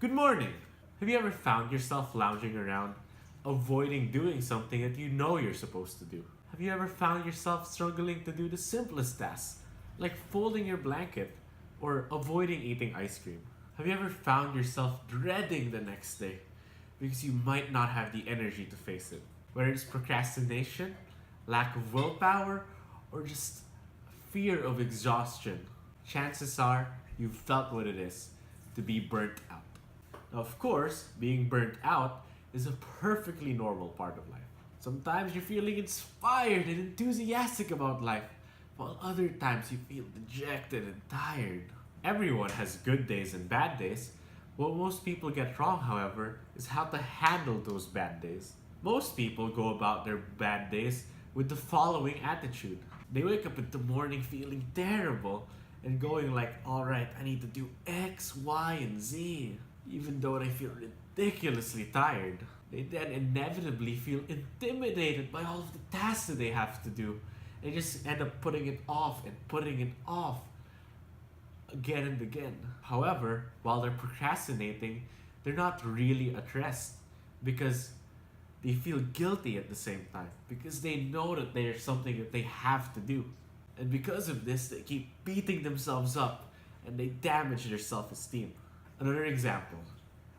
Good morning! Have you ever found yourself lounging around, avoiding doing something that you know you're supposed to do? Have you ever found yourself struggling to do the simplest tasks, like folding your blanket or avoiding eating ice cream? Have you ever found yourself dreading the next day because you might not have the energy to face it? Whether it's procrastination, lack of willpower, or just fear of exhaustion, chances are you've felt what it is to be burnt out. Now, of course, being burnt out is a perfectly normal part of life. Sometimes you're feeling inspired and enthusiastic about life, while other times you feel dejected and tired. Everyone has good days and bad days. What most people get wrong, however, is how to handle those bad days. Most people go about their bad days with the following attitude. They wake up in the morning feeling terrible and going like, alright, I need to do X, Y, and Z. Even though they feel ridiculously tired, they then inevitably feel intimidated by all of the tasks that they have to do. They just end up putting it off and putting it off again and again. However, while they're procrastinating, they're not really at rest because they feel guilty at the same time because they know that there's something that they have to do. And because of this, they keep beating themselves up and they damage their self-esteem. Another example,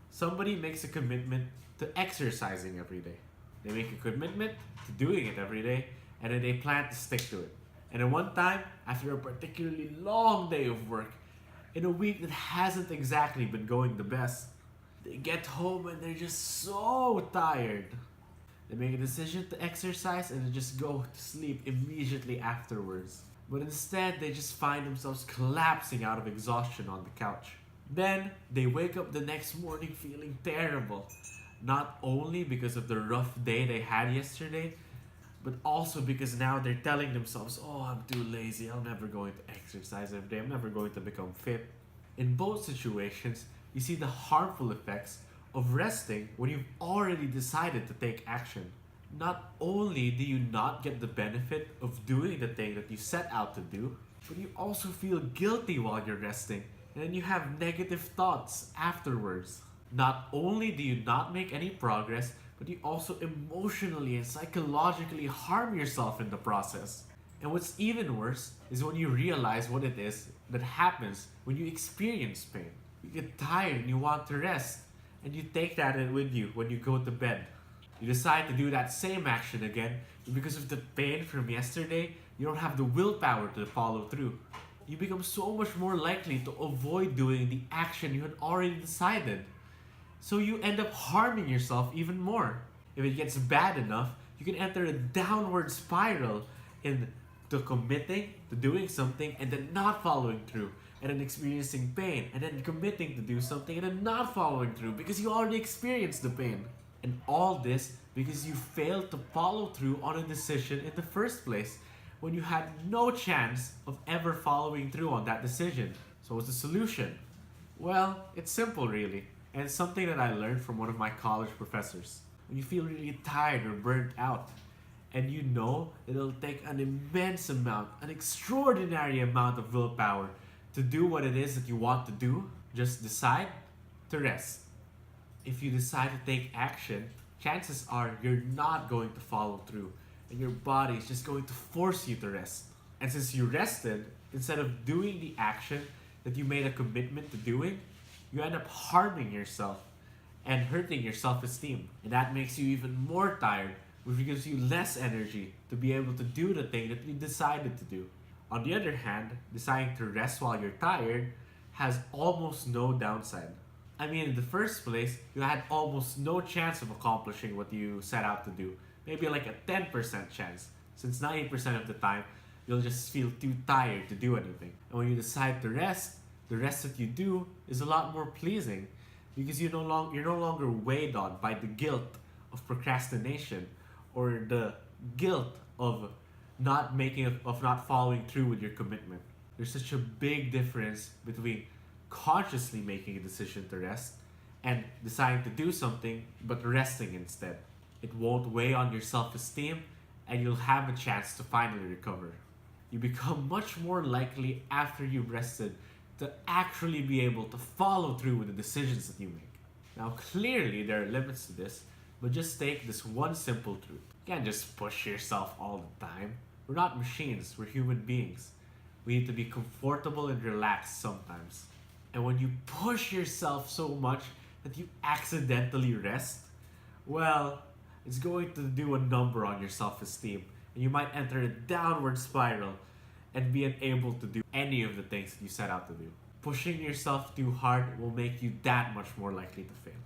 somebody makes a commitment to exercising every day. They make a commitment to doing it every day and then they plan to stick to it. And then one time, after a particularly long day of work, in a week that hasn't exactly been going the best, they get home and they're just so tired. They make a decision to exercise and then just go to sleep immediately afterwards. But instead, they just find themselves collapsing out of exhaustion on the couch. Then, they wake up the next morning feeling terrible. Not only because of the rough day they had yesterday, but also because now they're telling themselves, oh, I'm too lazy, I'm never going to exercise every day, I'm never going to become fit. In both situations, you see the harmful effects of resting when you've already decided to take action. Not only do you not get the benefit of doing the thing that you set out to do, but you also feel guilty while you're resting, and then you have negative thoughts afterwards. Not only do you not make any progress, but you also emotionally and psychologically harm yourself in the process. And what's even worse is when you realize what it is that happens when you experience pain. You get tired and you want to rest, and you take that with you when you go to bed. You decide to do that same action again, but because of the pain from yesterday, you don't have the willpower to follow through. You become so much more likely to avoid doing the action you had already decided. So you end up harming yourself even more. If it gets bad enough, you can enter a downward spiral in to committing to doing something and then not following through, and then experiencing pain, and then committing to do something and then not following through because you already experienced the pain. And all this because you failed to follow through on a decision in the first place when you had no chance of ever following through on that decision. So what's the solution? Well, it's simple really, and it's something that I learned from one of my college professors. When you feel really tired or burnt out, and you know it'll take an immense amount, an extraordinary amount of willpower to do what it is that you want to do, just decide to rest. If you decide to take action, chances are you're not going to follow through and your body is just going to force you to rest. And since you rested, instead of doing the action that you made a commitment to doing, you end up harming yourself and hurting your self-esteem. And that makes you even more tired, which gives you less energy to be able to do the thing that you decided to do. On the other hand, deciding to rest while you're tired has almost no downside. I mean, in the first place, you had almost no chance of accomplishing what you set out to do. Maybe like a 10% chance, since 90% of the time, you'll just feel too tired to do anything. And when you decide to rest, the rest that you do is a lot more pleasing because you're no longer weighed on by the guilt of procrastination or the guilt of not following through with your commitment. There's such a big difference between consciously making a decision to rest and deciding to do something but resting instead. It won't weigh on your self-esteem and you'll have a chance to finally recover. You become much more likely after you've rested to actually be able to follow through with the decisions that you make. Now, clearly, there are limits to this, but just take this one simple truth. You can't just push yourself all the time. We're not machines, we're human beings. We need to be comfortable and relaxed sometimes. And when you push yourself so much that you accidentally rest, well, it's going to do a number on your self esteem. And you might enter a downward spiral and be unable to do any of the things that you set out to do. Pushing yourself too hard will make you that much more likely to fail.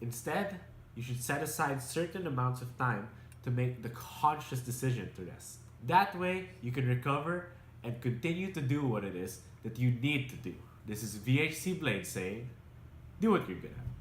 Instead, you should set aside certain amounts of time to make the conscious decision to rest. That way, you can recover and continue to do what it is that you need to do. This is VHC Blade saying, do what you're good at.